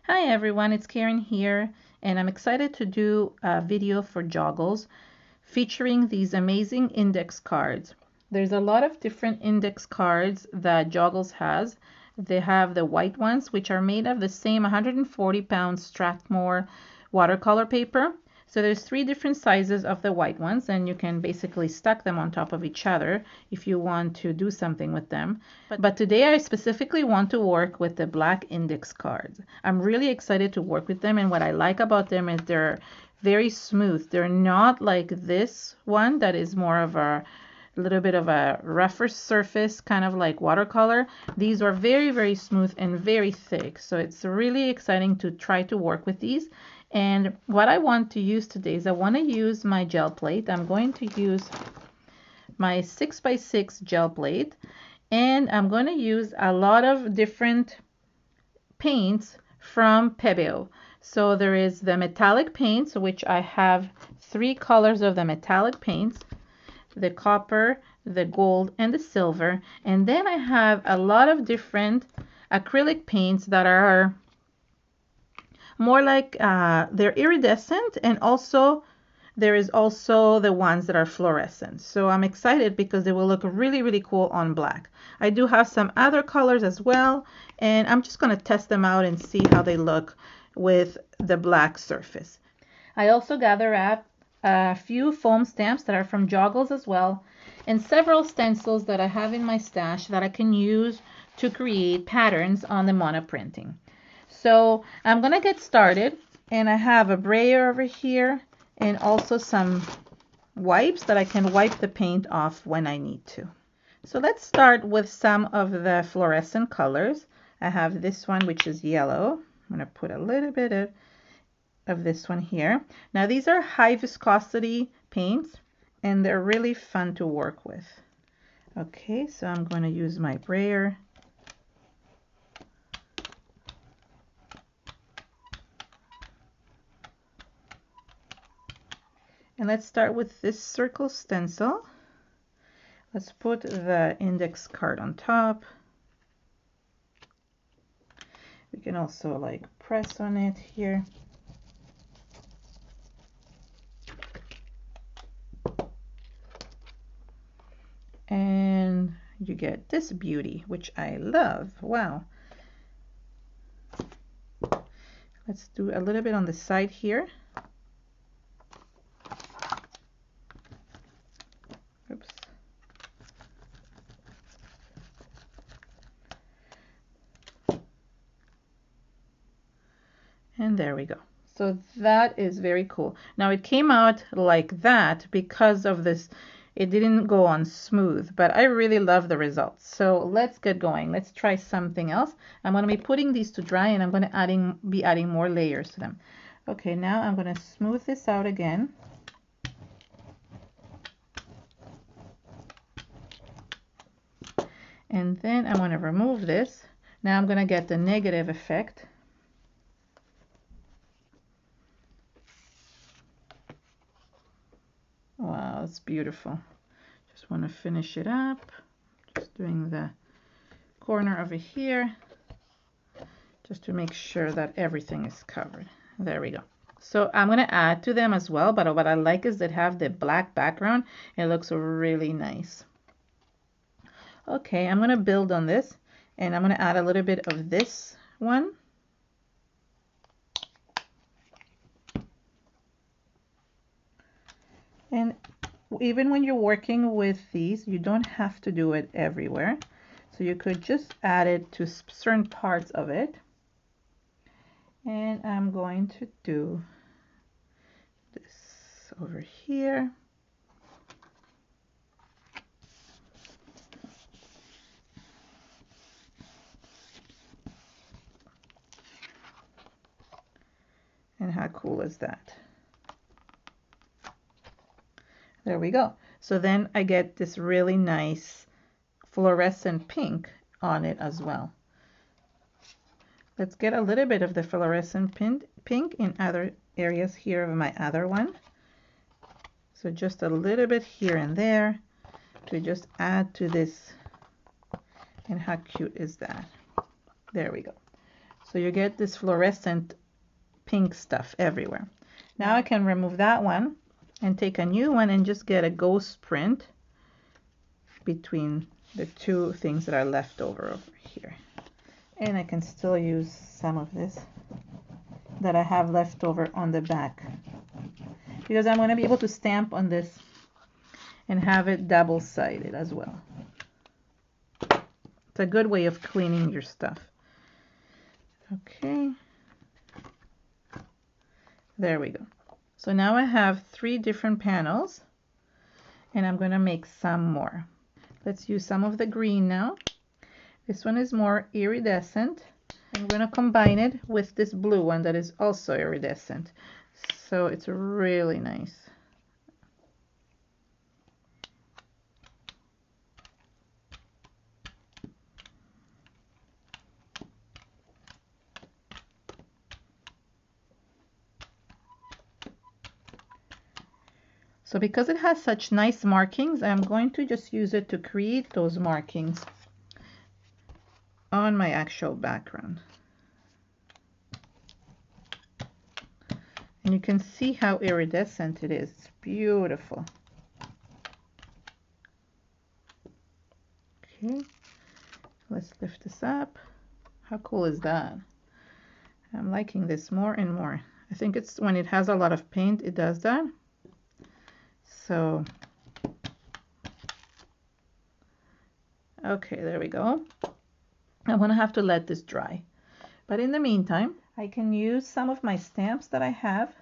Hi everyone, it's Keren here, and I'm excited to do a video for Joggles featuring these amazing index cards. There's a lot of different index cards that Joggles has. They have the white ones, which are made of the same 140-pound Strathmore watercolor paper. So there's 3 different sizes of the white ones, and you can basically stack them on top of each other if you want to do something with them. But today I specifically want to work with the black index cards. I'm really excited to work with them, and what I like about them is they're very smooth. They're not like this one that is more of a little bit of a rougher surface, kind of like watercolor. These are very, very smooth and very thick. So it's really exciting to try to work with these. And what I want to use today is I want to use my gel plate. I'm going to use my 6x6 gel plate, and I'm going to use a lot of different paints from Pebeo. So there is the metallic paints, which I have 3 colors of the metallic paints: the copper, the gold, and the silver. And then I have a lot of different acrylic paints that are more like they're iridescent, and also there is also the ones that are fluorescent. So I'm excited because they will look really, really cool on black. I do have some other colors as well, and I'm just going to test them out and see how they look with the black surface. I also gather up a few foam stamps that are from Joggles as well, and several stencils that I have in my stash that I can use to create patterns on the monoprinting. So I'm gonna get started, and I have a brayer over here and also some wipes that I can wipe the paint off when I need to. So let's start with some of the fluorescent colors. I have this one, which is yellow. I'm gonna put a little bit of this one here. Now these are high viscosity paints, and they're really fun to work with. Okay, so I'm going to use my brayer. And let's start with this circle stencil. Let's put the index card on top. We can also like press on it here. And you get this beauty, which I love. Wow. Let's do a little bit on the side here. Oops. And there we go. So that is very cool. Now it came out like that because of this. It didn't go on smooth, but I really love the results. So let's get going. Let's try something else. I'm going to be putting these to dry, and I'm going to be adding more layers to them. Okay, now I'm going to smooth this out again. And then I'm going to remove this. Now I'm going to get the negative effect. Wow, it's beautiful. Just want to finish it up. Just doing the corner over here, just to make sure that everything is covered. There we go. So I'm going to add to them as well, but what I like is that have the black background. It looks really nice. Okay, I'm going to build on this, and I'm going to add a little bit of this one. And even when you're working with these, you don't have to do it everywhere. So you could just add it to certain parts of it. And I'm going to do this over here. And how cool is that? There we go. So then I get this really nice fluorescent pink on it as well. Let's get a little bit of the fluorescent pink in other areas here of my other one. So just a little bit here and there to just add to this. And how cute is that? There we go. So you get this fluorescent pink stuff everywhere. Now I can remove that one and take a new one and just get a ghost print between the two things that are left over here. And I can still use some of this that I have left over on the back, because I'm going to be able to stamp on this and have it double-sided as well. It's a good way of cleaning your stuff. Okay. There we go. So now I have 3 different panels, and I'm going to make some more. Let's use some of the green now. This one is more iridescent. I'm going to combine it with this blue one that is also iridescent. So it's really nice. So because it has such nice markings, I'm going to just use it to create those markings on my actual background. And you can see how iridescent it is. It's beautiful. Okay, let's lift this up. How cool is that? I'm liking this more and more. I think it's when it has a lot of paint, it does that. So, okay, there we go. I'm gonna have to let this dry. But in the meantime, I can use some of my stamps that I have,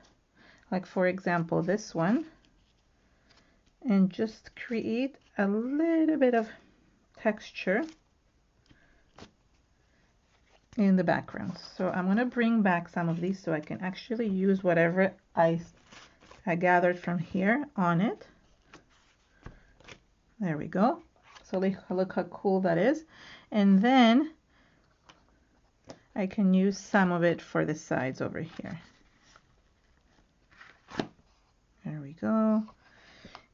like for example this one, and just create a little bit of texture in the background. So I'm gonna bring back some of these so I can actually use whatever I gathered from here on it. There we go. So look how cool that is. And then I can use some of it for the sides over here. There we go.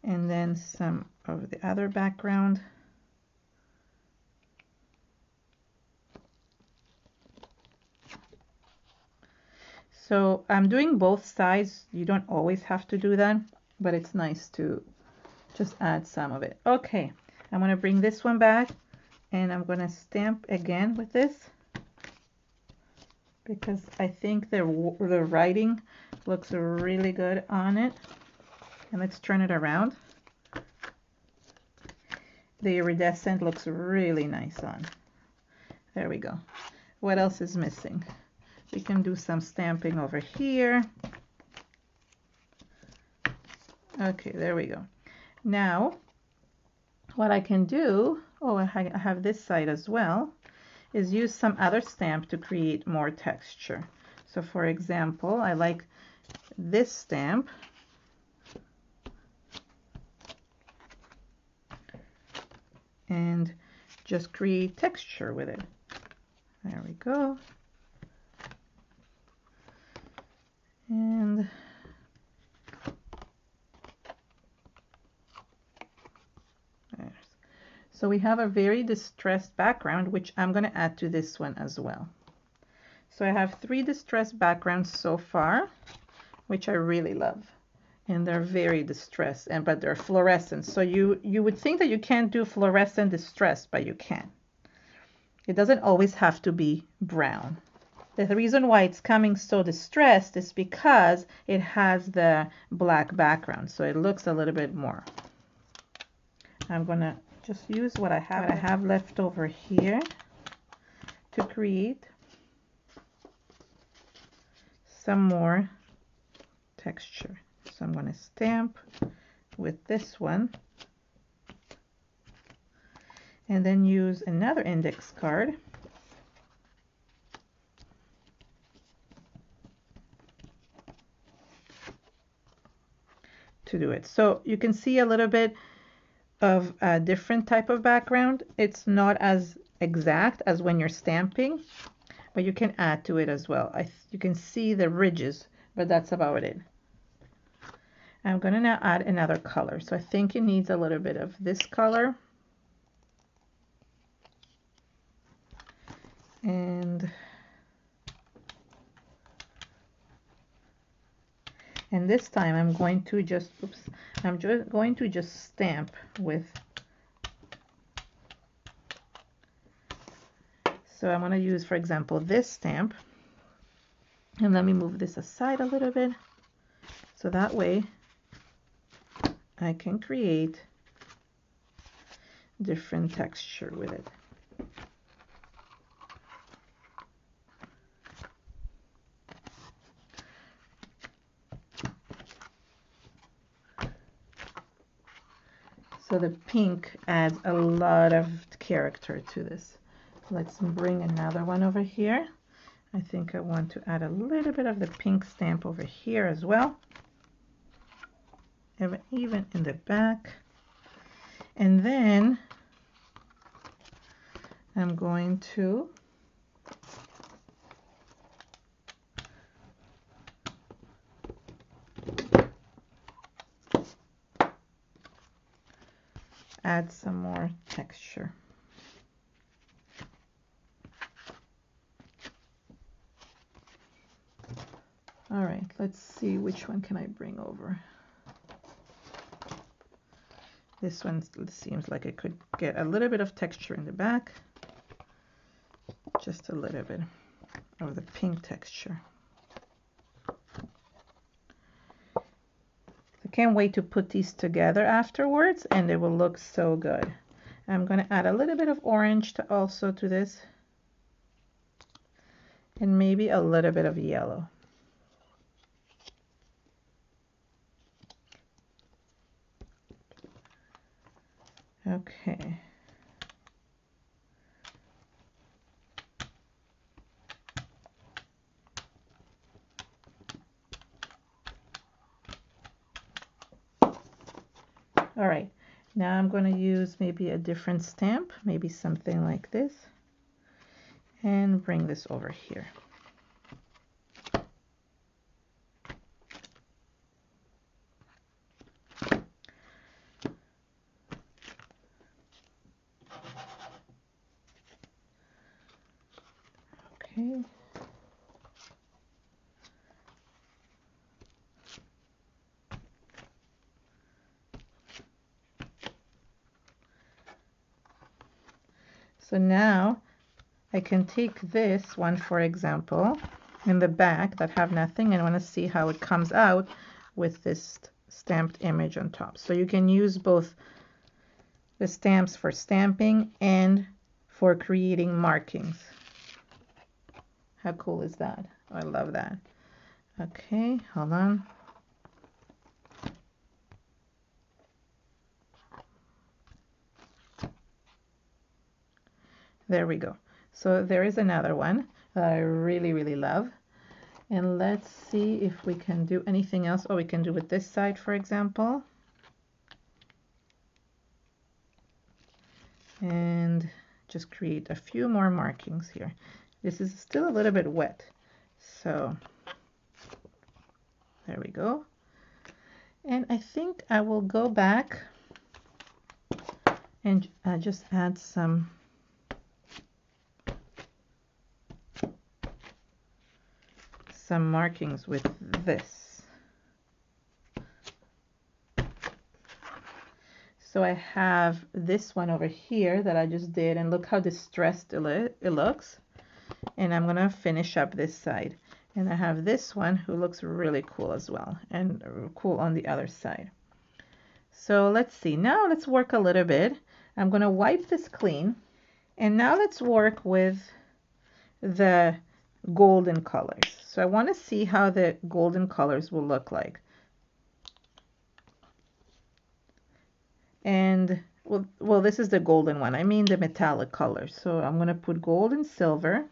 And then some of the other background. So I'm doing both sides. You don't always have to do that, but it's nice to just add some of it. Okay, I'm going to bring this one back and I'm going to stamp again with this because I think the writing looks really good on it. And let's turn it around. The iridescent looks really nice on. There we go. What else is missing? We can do some stamping over here. Okay, there we go. Now, what I can do, oh, I have this side as well, is use some other stamp to create more texture. So for example, I like this stamp. And just create texture with it. There we go. And so we have a very distressed background, which I'm going to add to this one as well. So I have 3 distressed backgrounds so far, which I really love. And they're very distressed, but they're fluorescent. So you would think that you can't do fluorescent distress, but you can. It doesn't always have to be brown. The reason why it's coming so distressed is because it has the black background, so it looks a little bit more. I'm gonna just use what I have left over here to create some more texture. So I'm going to stamp with this one and then use another index card to do it. So you can see a little bit of a different type of background. It's not as exact as when you're stamping, but you can add to it as well. You can see the ridges, but that's about it. I'm going to now add another color. So I think it needs a little bit of this color. And And this time I'm going to just, going to just stamp with, so I'm going to use, for example, this stamp. And let me move this aside a little bit, so that way I can create different texture with it. So the pink adds a lot of character to this. Let's bring another one over here. I think I want to add a little bit of the pink stamp over here as well, even in the back. And then I'm going to add some more texture. All right, let's see which one can I bring over. This one seems like it could get a little bit of texture in the back. Just a little bit of the pink texture. I can't wait to put these together afterwards, and they will look so good. I'm going to add a little bit of orange also to this, and maybe a little bit of yellow. Okay. All right, now I'm going to use maybe a different stamp, maybe something like this, and bring this over here. Okay. So now I can take this one, for example, in the back that have nothing, and I want to see how it comes out with this stamped image on top. So you can use both the stamps for stamping and for creating markings. How cool is that? Oh, I love that. Okay, hold on. There we go. So there is another one that I really, really love. And let's see if we can do anything else. Oh, we can do with this side, for example. And just create a few more markings here. This is still a little bit wet. So there we go. And I think I will go back and just add some markings with this. So I have this one over here that I just did, and look how distressed it looks. And I'm gonna finish up this side. And I have this one who looks really cool as well, and cool on the other side. So let's see, now let's work a little bit. I'm gonna wipe this clean, and now let's work with the golden colors. So I want to see how the golden colors will look like. And well, this is the golden one. I mean the metallic colors. So I'm going to put gold and silver.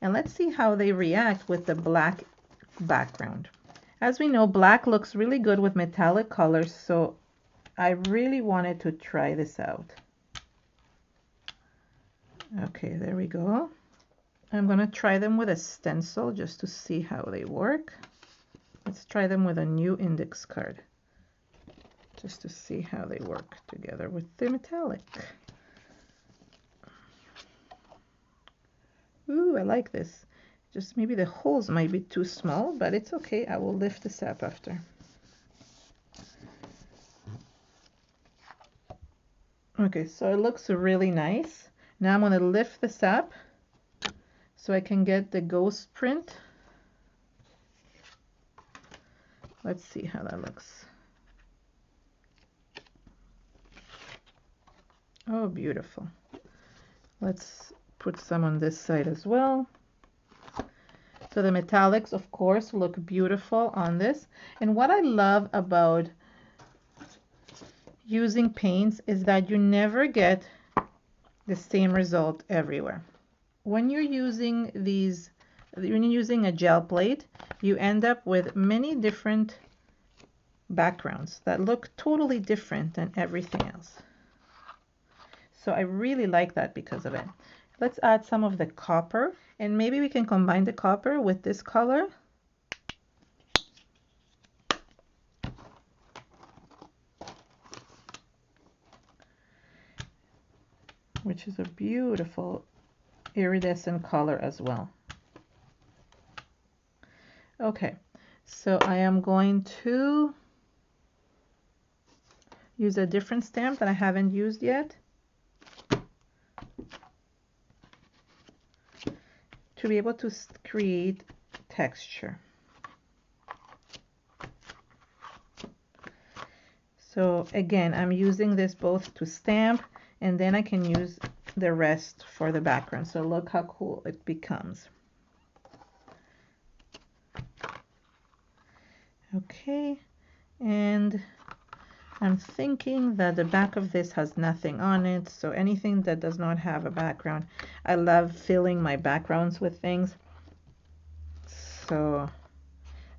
And let's see how they react with the black background. As we know, black looks really good with metallic colors, so I really wanted to try this out. Okay, there we go. I'm going to try them with a stencil just to see how they work. Let's try them with a new index card just to see how they work together with the metallic. Ooh, I like this. Just maybe the holes might be too small, but it's okay. I will lift this up after. Okay, so it looks really nice. Now I'm going to lift this up so I can get the ghost print. Let's see how that looks. Oh, beautiful. Let's put some on this side as well. So the metallics, of course, look beautiful on this. And what I love about using paints is that you never get the same result everywhere. When you're using a gel plate, you end up with many different backgrounds that look totally different than everything else. So I really like that because of it. Let's add some of the copper, and maybe we can combine the copper with this color. Which is a beautiful iridescent color as well. Okay, so I am going to use a different stamp that I haven't used yet to be able to create texture. So again, I'm using this both to stamp, and then I can use the rest for the background. So look how cool it becomes. Okay, and I'm thinking that the back of this has nothing on it, so anything that does not have a background. I love filling my backgrounds with things. So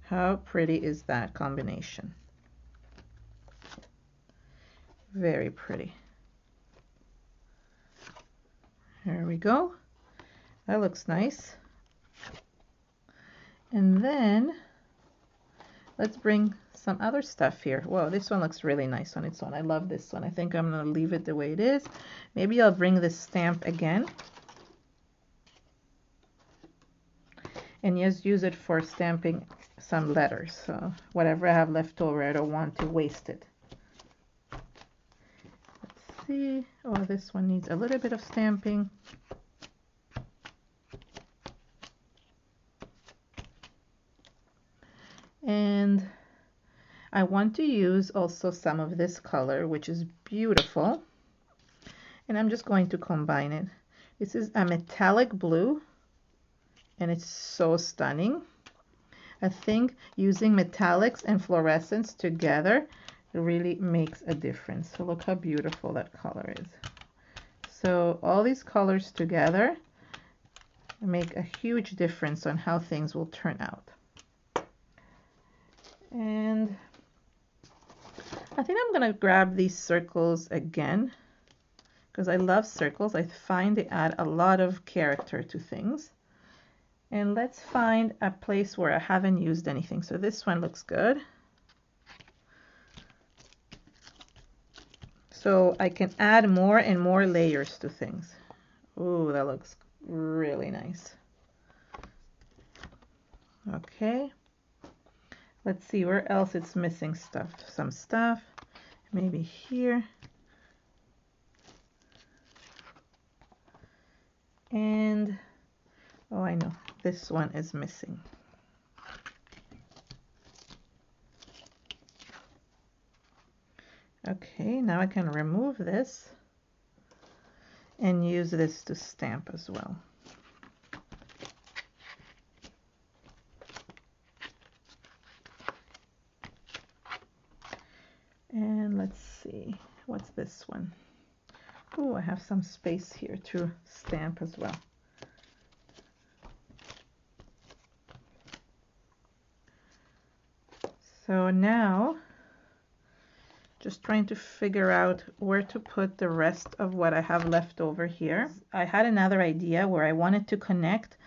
how pretty is that combination? Very pretty. There we go. That looks nice. And then let's bring some other stuff here. Whoa, this one looks really nice on its own. I love this one. I think I'm going to leave it the way it is. Maybe I'll bring this stamp again and just use it for stamping some letters. So whatever I have left over, I don't want to waste it. Let's see. Oh, this one needs a little bit of stamping. And I want to use also some of this color, which is beautiful. And I'm just going to combine it. This is a metallic blue, and it's so stunning. I think using metallics and fluorescents together really makes a difference. So look how beautiful that color is. So all these colors together make a huge difference on how things will turn out. And I think I'm going to grab these circles again because I love circles. I find they add a lot of character to things. And let's find a place where I haven't used anything. So this one looks good. So I can add more and more layers to things. Ooh, that looks really nice. Okay. Let's see where else it's missing stuff. Some stuff, maybe here. And, oh, I know, this one is missing. Okay, now I can remove this and use this to stamp as well. And let's see, what's this one? Oh, I have some space here to stamp as well. So now, just trying to figure out where to put the rest of what I have left over here. I had another idea where I wanted to connect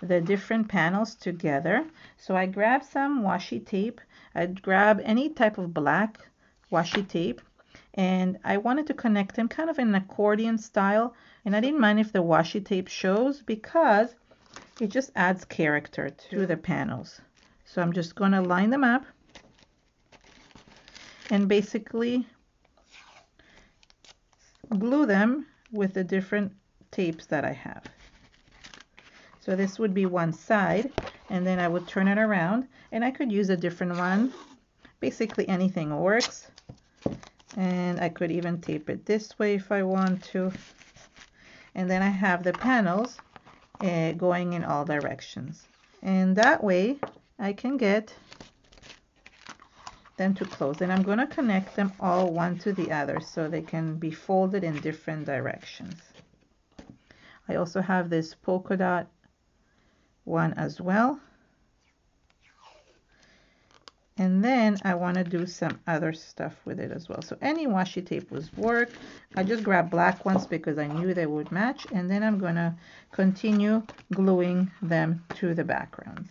the different panels together. So I grabbed some washi tape. I'd grab any type of black washi tape, and I wanted to connect them kind of in an accordion style. And I didn't mind if the washi tape shows because It just adds character to the panels. So I'm just going to line them up and basically glue them with the different tapes that I have. So this would be one side, and then I would turn it around, and I could use a different one. Basically anything works. And I could even tape it this way if I want to. And then I have the panels going in all directions. And that way I can get them to close. And I'm going to connect them all one to the other so they can be folded in different directions. I also have this polka dot one as well. And then I want to do some other stuff with it as well. So any washi tape would work. I just grabbed black ones because I knew they would match. And then I'm going to continue gluing them to the backgrounds.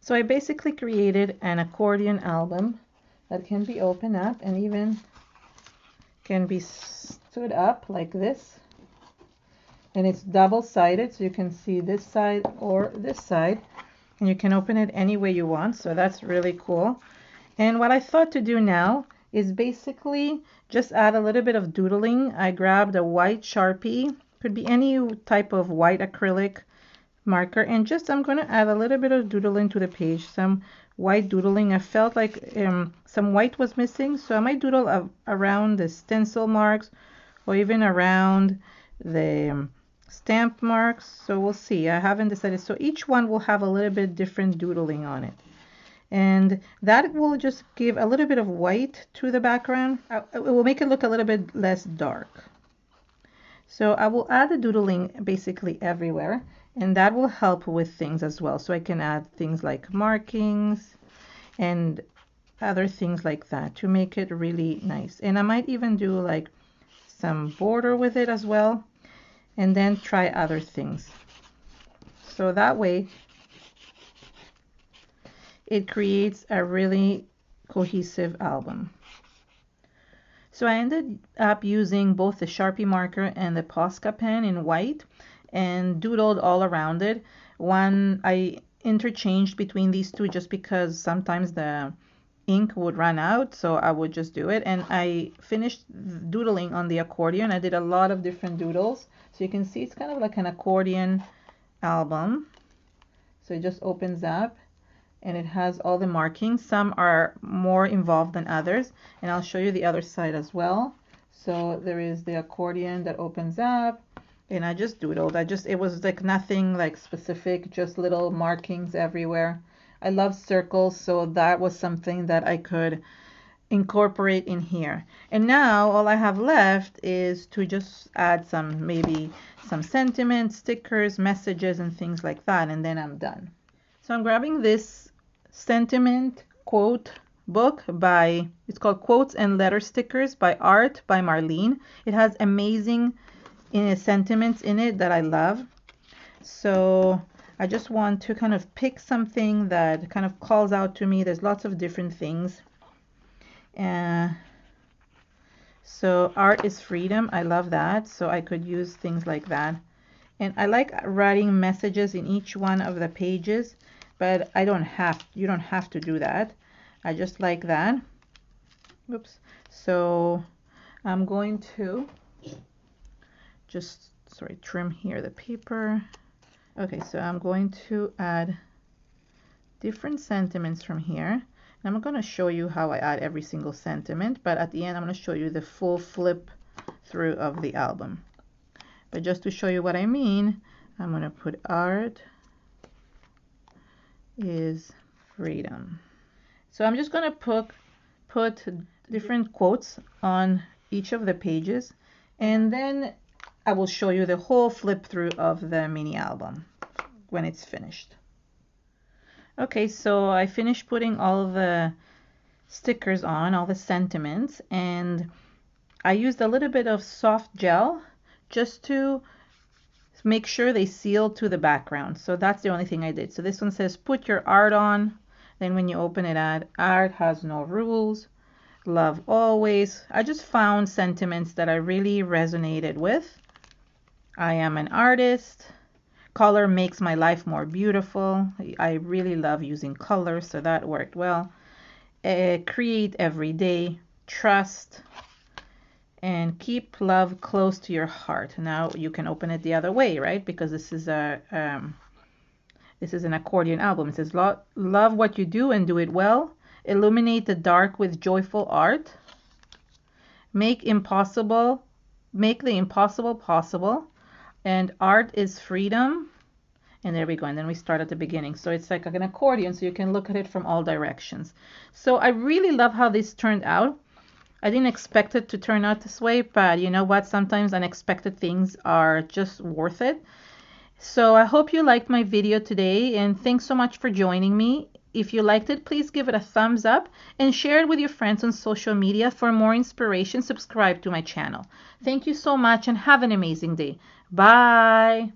So I basically created an accordion album that can be opened up and even can be stood up like this. And it's double-sided, so you can see this side or this side. And you can open it any way you want, so that's really cool. And what I thought to do now is basically just add a little bit of doodling. I grabbed a white Sharpie, could be any type of white acrylic marker, and just I'm going to add a little bit of doodling to the page, some white doodling. I felt like some white was missing, so I might doodle around the stencil marks or even around the stamp marks. So we'll see. I haven't decided. So each one will have a little bit different doodling on it, and that will just give a little bit of white to the background. It will make it look a little bit less dark. So I will add the doodling basically everywhere, and that will help with things as well. So I can add things like markings and other things like that to make it really nice. And I might even do like some border with it as well, and then try other things. So that way it creates a really cohesive album. So I ended up using both the Sharpie marker and the Posca pen in white and doodled all around it. One I interchanged between these two just because sometimes the ink would run out, so I would just do it. And I finished doodling on the accordion. I did a lot of different doodles. So you can see it's kind of like an accordion album. So it just opens up and it has all the markings. Some are more involved than others, and I'll show you the other side as well. So there is the accordion that opens up, and I just doodled. It was like nothing like specific, just little markings everywhere. I love circles, so that was something that I could incorporate in here. And now all I have left is to just add maybe some sentiments, stickers, messages, and things like that, and then I'm done. So I'm grabbing this sentiment quote book it's called Quotes and Letter Stickers by Art by Marlene. It has amazing sentiments in it that I love. So I just want to kind of pick something that kind of calls out to me. There's lots of different things. So art is freedom. I love that. So I could use things like that. And I like writing messages in each one of the pages, but you don't have to do that. I just like that. Oops. So I'm going to just, trim here the paper. Okay, so I'm going to add different sentiments from here. And I'm going to show you how I add every single sentiment, but at the end I'm going to show you the full flip through of the album. But just to show you what I mean, I'm going to put art is freedom. So I'm just going to put different quotes on each of the pages, and then I will show you the whole flip through of the mini album when it's finished. Okay, so I finished putting all the stickers on, all the sentiments, and I used a little bit of soft gel just to make sure they seal to the background. So that's the only thing I did. So this one says put your art on. Then when you open it, add art has no rules, love always. I just found sentiments that I really resonated with. I am an artist. Color makes my life more beautiful. I really love using color, so that worked well. Create every day. Trust. And keep love close to your heart. Now you can open it the other way, right? Because this is an accordion album. It says, love what you do and do it well. Illuminate the dark with joyful art. Make the impossible possible. And art is freedom. And there we go. And then we start at the beginning. So it's like an accordion, so you can look at it from all directions. So I really love how this turned out. I didn't expect it to turn out this way, but you know what? Sometimes unexpected things are just worth it. So I hope you liked my video today, and thanks so much for joining me. If you liked it, please give it a thumbs up and share it with your friends on social media. For more inspiration, subscribe to my channel. Thank you so much and have an amazing day. Bye.